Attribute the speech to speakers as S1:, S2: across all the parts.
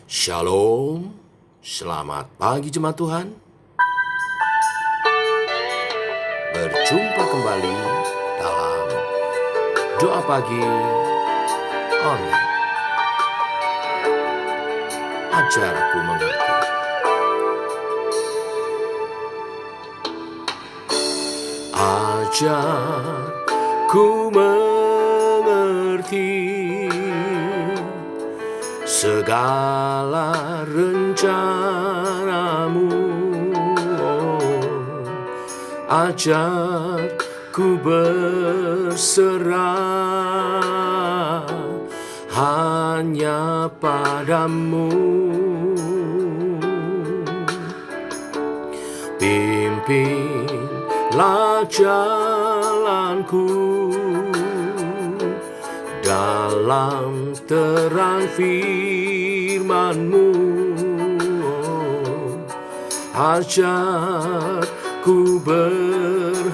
S1: Shalom, selamat pagi jemaat Tuhan. Berjumpa kembali dalam doa pagi online. Ajarku mengerti. Ajarku mengerti segala rencanamu. Ajarku berserah hanya padamu. Pimpinlah jalanku dalam terang firman-Mu. Ajarku berharap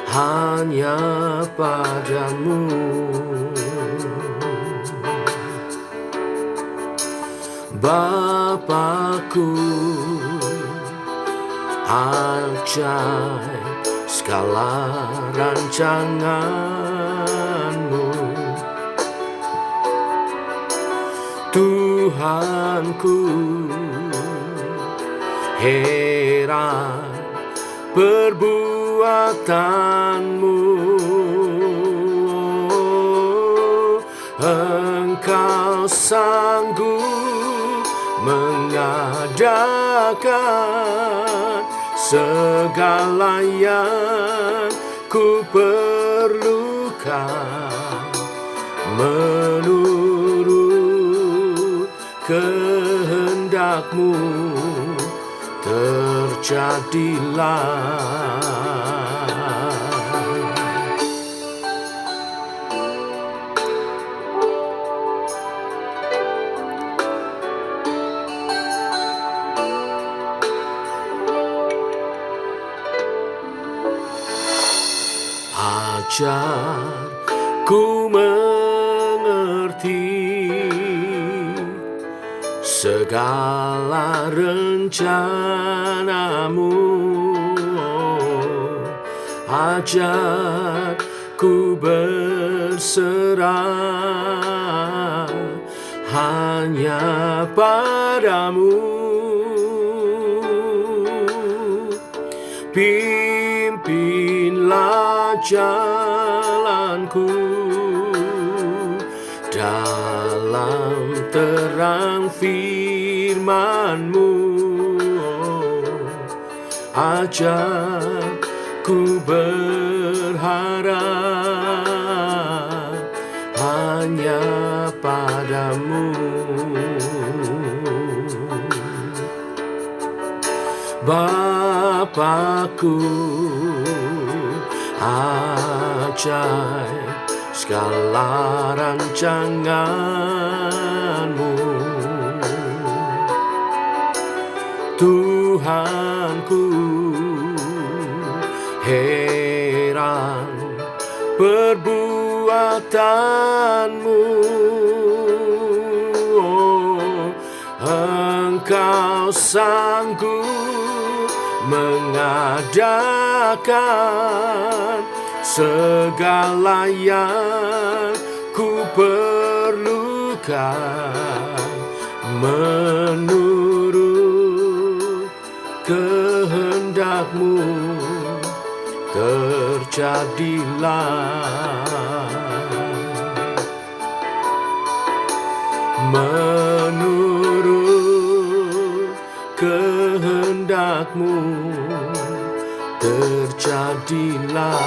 S1: hanya padamu. Bapakku, ajaib segala rancangan-Mu. Tuhanku, heran perbuatan-Mu. Engkau sanggup mengadakan segala yang ku perlukan menurut kehendak-Mu. Terjadilah. Ajarku mengerti segala rencana-Mu. Ajarku berserah hanya padamu. Pimpinlah jalanku dalam terang firman-Mu. Ajarku berharap hanya padamu. Bapakku, ajaib segala rancangan-Mu. Tuhanku, heran perbuatan-Mu. Engkau sanggup mengadakan segala yang ku perlukan menurut kehendak-Mu. Terjadilah. Menurut kehendak-Mu. Terjadilah.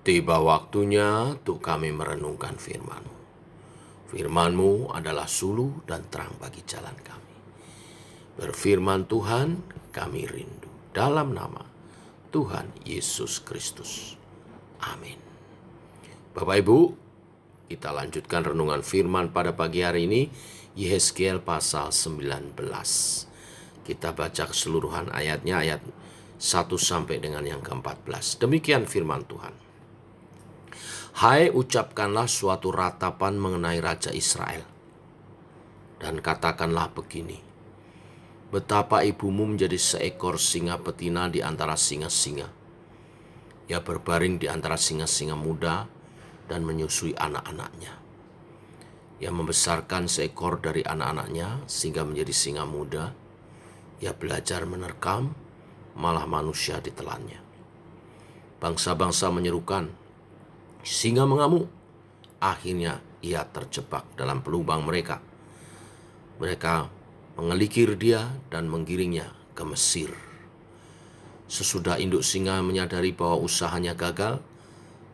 S1: Tiba waktunya untuk kami merenungkan firman-Mu. Firman-Mu adalah suluh dan terang bagi jalan kami. Berfirman Tuhan, kami rindu. Dalam nama Tuhan Yesus Kristus. Amin. Bapak Ibu, Kita lanjutkan renungan firman pada pagi hari ini, Yehezkiel pasal 19. Kita baca keseluruhan ayatnya, ayat 1 sampai dengan yang ke-14. Demikian firman Tuhan. Hai, ucapkanlah suatu ratapan mengenai Raja Israel, dan katakanlah begini: betapa ibumu menjadi seekor singa betina di antara singa-singa. Ia berbaring di antara singa-singa muda dan menyusui anak-anaknya. Ia membesarkan seekor dari anak-anaknya sehingga menjadi singa muda. Ia belajar menerkam, malah manusia ditelannya. Bangsa-bangsa menyerukan, singa mengamuk. Akhirnya ia terjebak dalam pelubang mereka. Mereka mengelikir dia dan menggiringnya ke Mesir. Sesudah induk singa menyadari bahwa usahanya gagal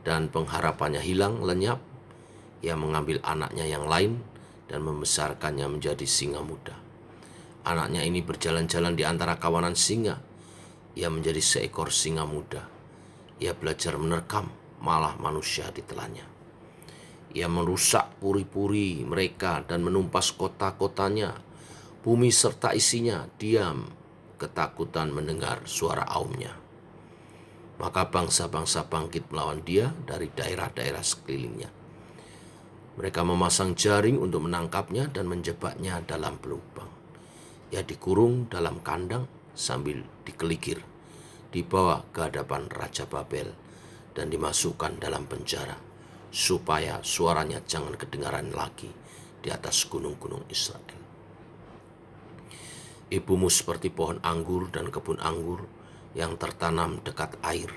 S1: dan pengharapannya hilang lenyap, ia mengambil anaknya yang lain dan membesarkannya menjadi singa muda. Anaknya ini berjalan-jalan di antara kawanan singa. Ia menjadi seekor singa muda. Ia belajar menerkam, malah manusia ditelannya. Ia merusak puri-puri mereka dan menumpas kota-kotanya. Bumi serta isinya diam, ketakutan mendengar suara aumnya. Maka bangsa-bangsa bangkit melawan dia dari daerah-daerah sekelilingnya. Mereka memasang jaring untuk menangkapnya dan menjebaknya dalam pelubang. Ia dikurung dalam kandang sambil dikelikir, dibawa ke hadapan Raja Babel dan dimasukkan dalam penjara, supaya suaranya jangan kedengaran lagi di atas gunung-gunung Israel. Ibumu seperti pohon anggur dan kebun anggur yang tertanam dekat air,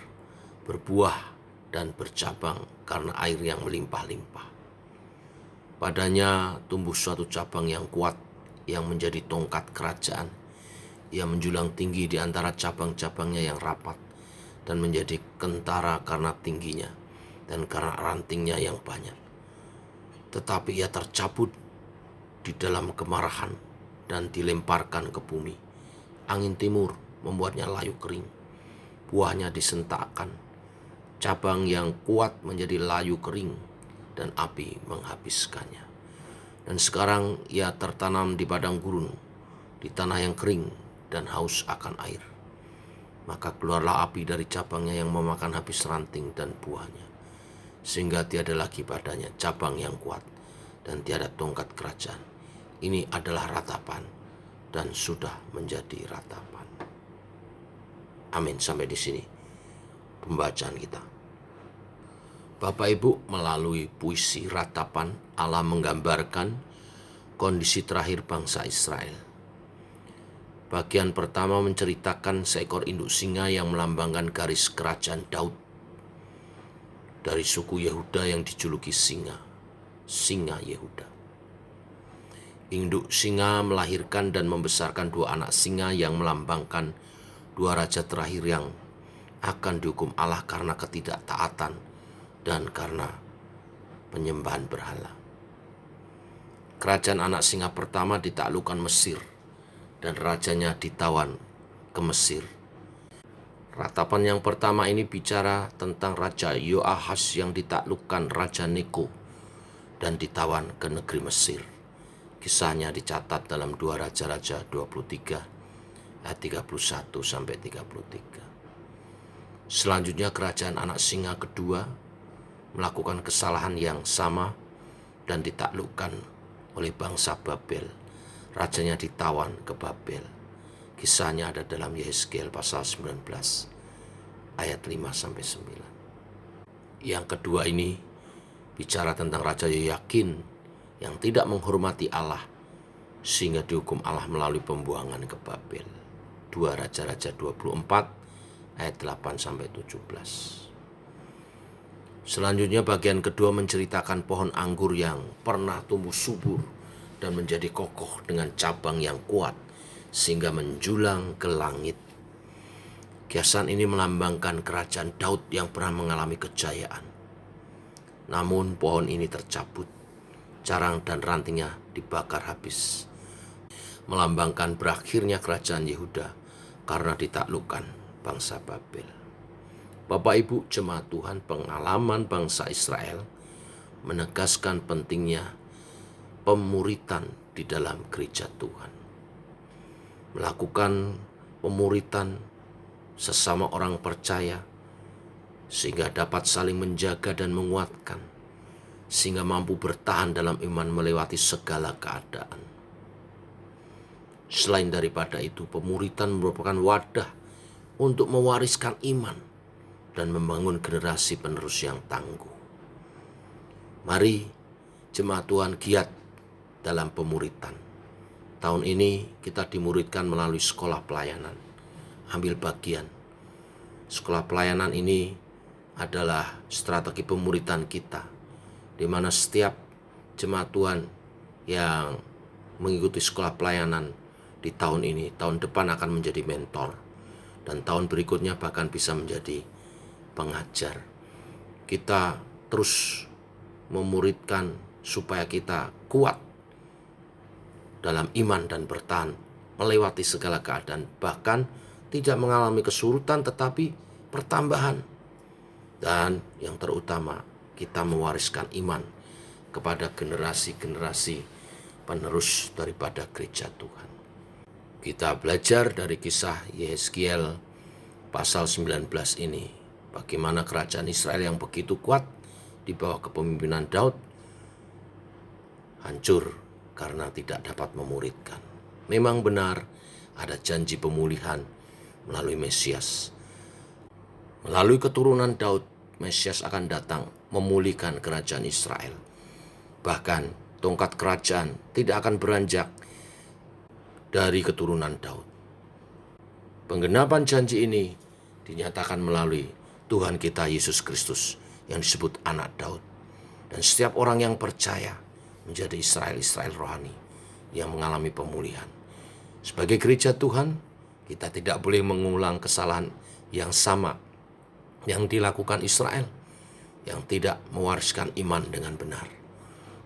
S1: berbuah dan bercabang karena air yang melimpah-limpah. Padanya tumbuh suatu cabang yang kuat yang menjadi tongkat kerajaan. Ia menjulang tinggi di antara cabang-cabangnya yang rapat dan menjadi kentara karena tingginya dan karena rantingnya yang banyak. Tetapi ia tercabut di dalam kemarahan dan dilemparkan ke bumi. Angin timur membuatnya layu kering. Buahnya disentakkan. Cabang yang kuat menjadi layu kering dan api menghabiskannya. Dan sekarang ia tertanam di padang gurun, di tanah yang kering dan haus akan air. Maka keluarlah api dari cabangnya yang memakan habis ranting dan buahnya, sehingga tiada lagi padanya cabang yang kuat dan tiada tongkat kerajaan. Ini adalah ratapan dan sudah menjadi ratapan. Amin. Sampai di sini pembacaan kita. Bapak Ibu, melalui puisi ratapan, Allah menggambarkan kondisi terakhir bangsa Israel. Bagian pertama menceritakan seekor induk singa yang melambangkan garis kerajaan Daud dari suku Yehuda yang dijuluki singa Yehuda. Induk singa melahirkan dan membesarkan dua anak singa yang melambangkan dua raja terakhir yang akan dihukum Allah karena ketidaktaatan dan karena penyembahan berhala. Kerajaan anak singa pertama ditaklukkan Mesir dan rajanya ditawan ke Mesir. Ratapan yang pertama ini bicara tentang Raja Yoahas yang ditaklukkan Raja Neko dan ditawan ke negeri Mesir. Kisahnya dicatat dalam 2 Raja-Raja 23 ayat 31 sampai 33. Selanjutnya kerajaan anak singa kedua melakukan kesalahan yang sama dan ditaklukkan oleh bangsa Babel. Rajanya ditawan ke Babel. Kisahnya ada dalam Yehezkiel pasal 19 ayat 5 sampai 9. Yang kedua ini bicara tentang Raja Yoyakin yang tidak menghormati Allah sehingga dihukum Allah melalui pembuangan ke Babel. 2 Raja-Raja 24 ayat 8 sampai 17. Selanjutnya bagian kedua menceritakan pohon anggur yang pernah tumbuh subur dan menjadi kokoh dengan cabang yang kuat sehingga menjulang ke langit. Kiasan ini melambangkan kerajaan Daud yang pernah mengalami kejayaan. Namun pohon ini tercabut, carang dan rantingnya dibakar habis, melambangkan berakhirnya kerajaan Yehuda karena ditaklukkan bangsa Babel. Bapak Ibu jemaat Tuhan, pengalaman bangsa Israel menegaskan pentingnya pemuritan di dalam gereja Tuhan. Melakukan pemuritan sesama orang percaya sehingga dapat saling menjaga dan menguatkan, sehingga mampu bertahan dalam iman melewati segala keadaan. Selain daripada itu, pemuritan merupakan wadah untuk mewariskan iman dan membangun generasi penerus yang tangguh. Mari jemaat Tuhan giat dalam pemuritan. Tahun ini kita dimuridkan melalui sekolah pelayanan. Ambil bagian. Sekolah pelayanan ini adalah strategi pemuritan kita, di mana setiap jemaat Tuhan yang mengikuti sekolah pelayanan di tahun ini, tahun depan akan menjadi mentor, dan tahun berikutnya bahkan bisa menjadi pengajar. Kita terus memuridkan supaya kita kuat dalam iman dan bertahan melewati segala keadaan, bahkan tidak mengalami kesurutan tetapi pertambahan. Dan yang terutama, kita mewariskan iman kepada generasi-generasi penerus daripada gereja Tuhan. Kita belajar dari kisah Yehezkiel pasal 19 ini, bagaimana kerajaan Israel yang begitu kuat di bawah kepemimpinan Daud hancur karena tidak dapat memuridkan. Memang benar ada janji pemulihan melalui Mesias. Melalui keturunan Daud, Mesias akan datang memulihkan kerajaan Israel. Bahkan tongkat kerajaan tidak akan beranjak dari keturunan Daud. Penggenapan janji ini dinyatakan melalui Tuhan kita Yesus Kristus yang disebut anak Daud. Dan setiap orang yang percaya menjadi Israel rohani yang mengalami pemulihan. Sebagai gereja Tuhan, kita tidak boleh mengulang kesalahan yang sama yang dilakukan Israel, yang tidak mewariskan iman dengan benar.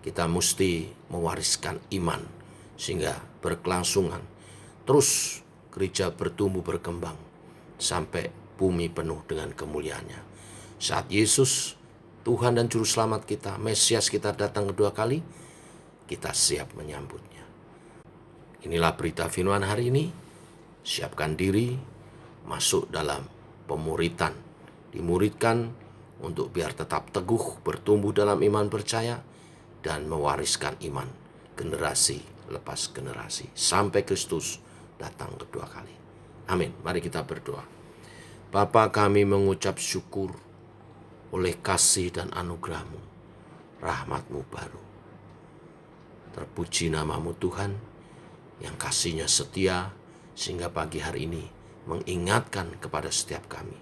S1: Kita mesti mewariskan iman sehingga berkelangsungan. Terus gereja bertumbuh berkembang sampai bumi penuh dengan kemuliaannya. Saat Yesus, Tuhan dan Juru Selamat kita, Mesias kita datang kedua kali, kita siap menyambutnya. Inilah berita firman hari ini. Siapkan diri masuk dalam pemuritan. Dimuridkan untuk biar tetap teguh bertumbuh dalam iman percaya dan mewariskan iman generasi lepas generasi sampai Kristus datang kedua kali. Amin. Mari kita berdoa. Bapa, kami mengucap syukur oleh kasih dan anugerah-Mu, rahmat-Mu baru. Terpuji nama-Mu Tuhan yang kasih-Nya setia sehingga pagi hari ini mengingatkan kepada setiap kami.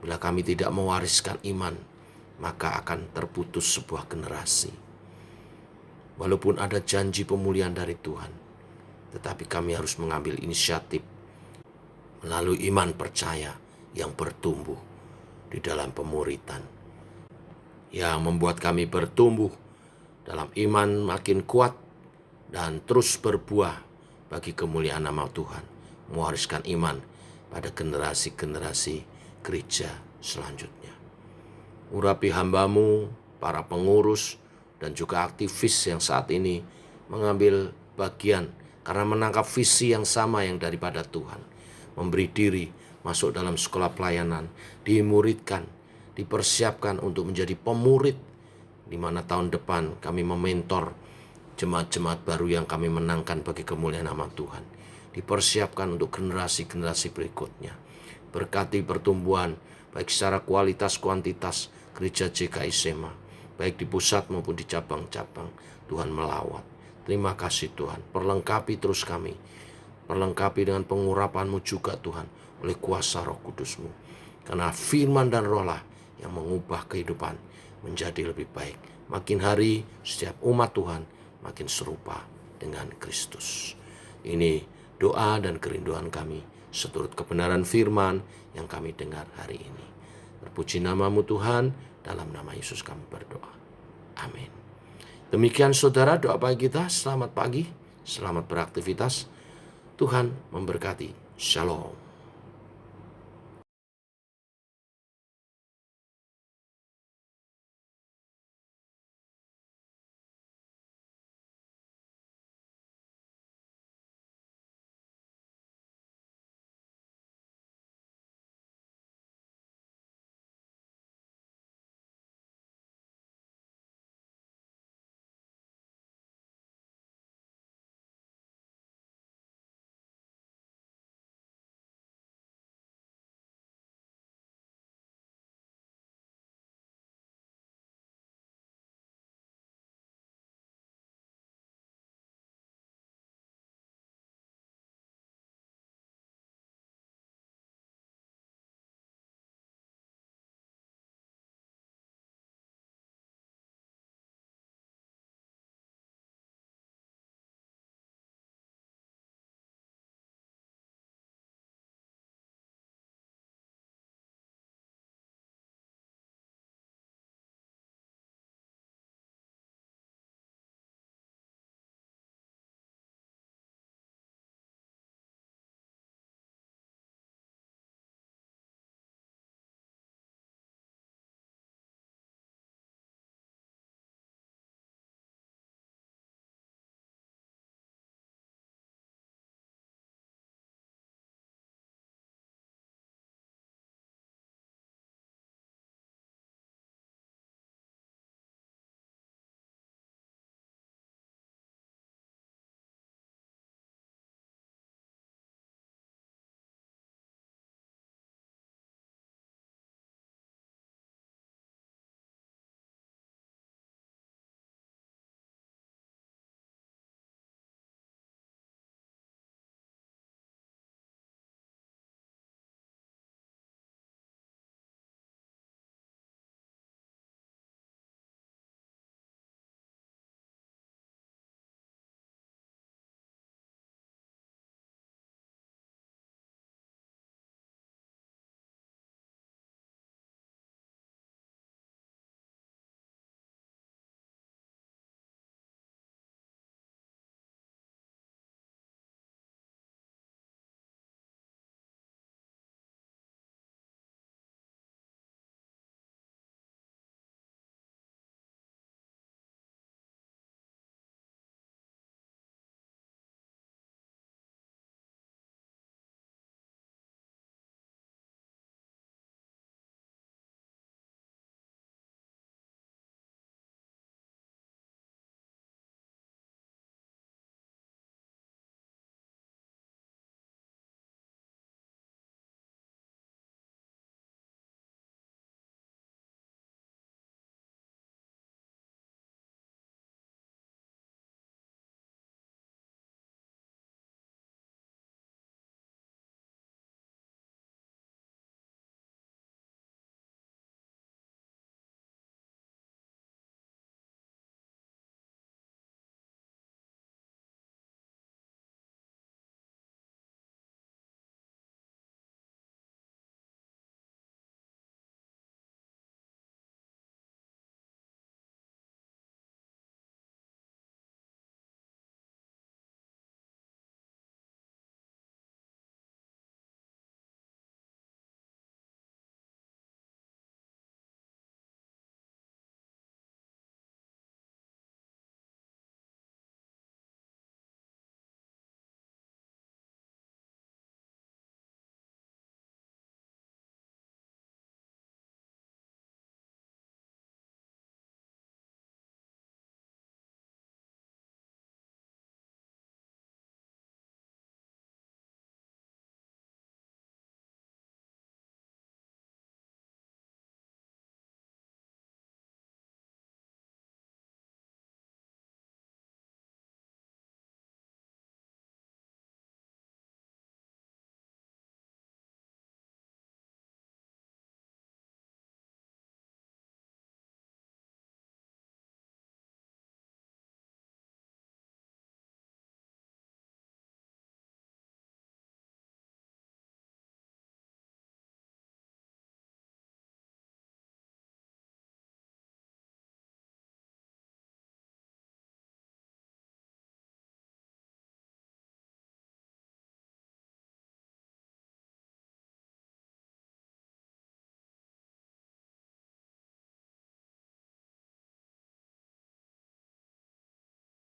S1: Bila kami tidak mewariskan iman, maka akan terputus sebuah generasi. Walaupun ada janji pemulihan dari Tuhan, tetapi kami harus mengambil inisiatif melalui iman percaya yang bertumbuh di dalam pemuritan, yang membuat kami bertumbuh dalam iman makin kuat dan terus berbuah bagi kemuliaan nama Tuhan, mewariskan iman pada generasi-generasi gereja selanjutnya. Urapi hamba-Mu, para pengurus dan juga aktivis yang saat ini mengambil bagian karena menangkap visi yang sama yang daripada Tuhan. Memberi diri masuk dalam sekolah pelayanan, dimuridkan, dipersiapkan untuk menjadi pemurid, di mana tahun depan kami mementor jemaat-jemaat baru yang kami menangkan bagi kemuliaan nama Tuhan. Dipersiapkan untuk generasi-generasi berikutnya. Berkati pertumbuhan baik secara kualitas kuantitas gereja GKI Sema, baik di pusat maupun di cabang-cabang. Tuhan melawat. Terima kasih Tuhan. Perlengkapi terus kami. Perlengkapi dengan pengurapan-Mu juga Tuhan, oleh kuasa Roh Kudus-Mu. Karena firman dan rohlah yang mengubah kehidupan menjadi lebih baik. Makin hari setiap umat Tuhan makin serupa dengan Kristus. Ini doa dan kerinduan kami seturut kebenaran firman yang kami dengar hari ini. Terpuji nama-Mu Tuhan, dalam nama Yesus kami berdoa. Amin. Demikian saudara doa pagi kita. Selamat pagi, selamat beraktivitas. Tuhan memberkati. Shalom.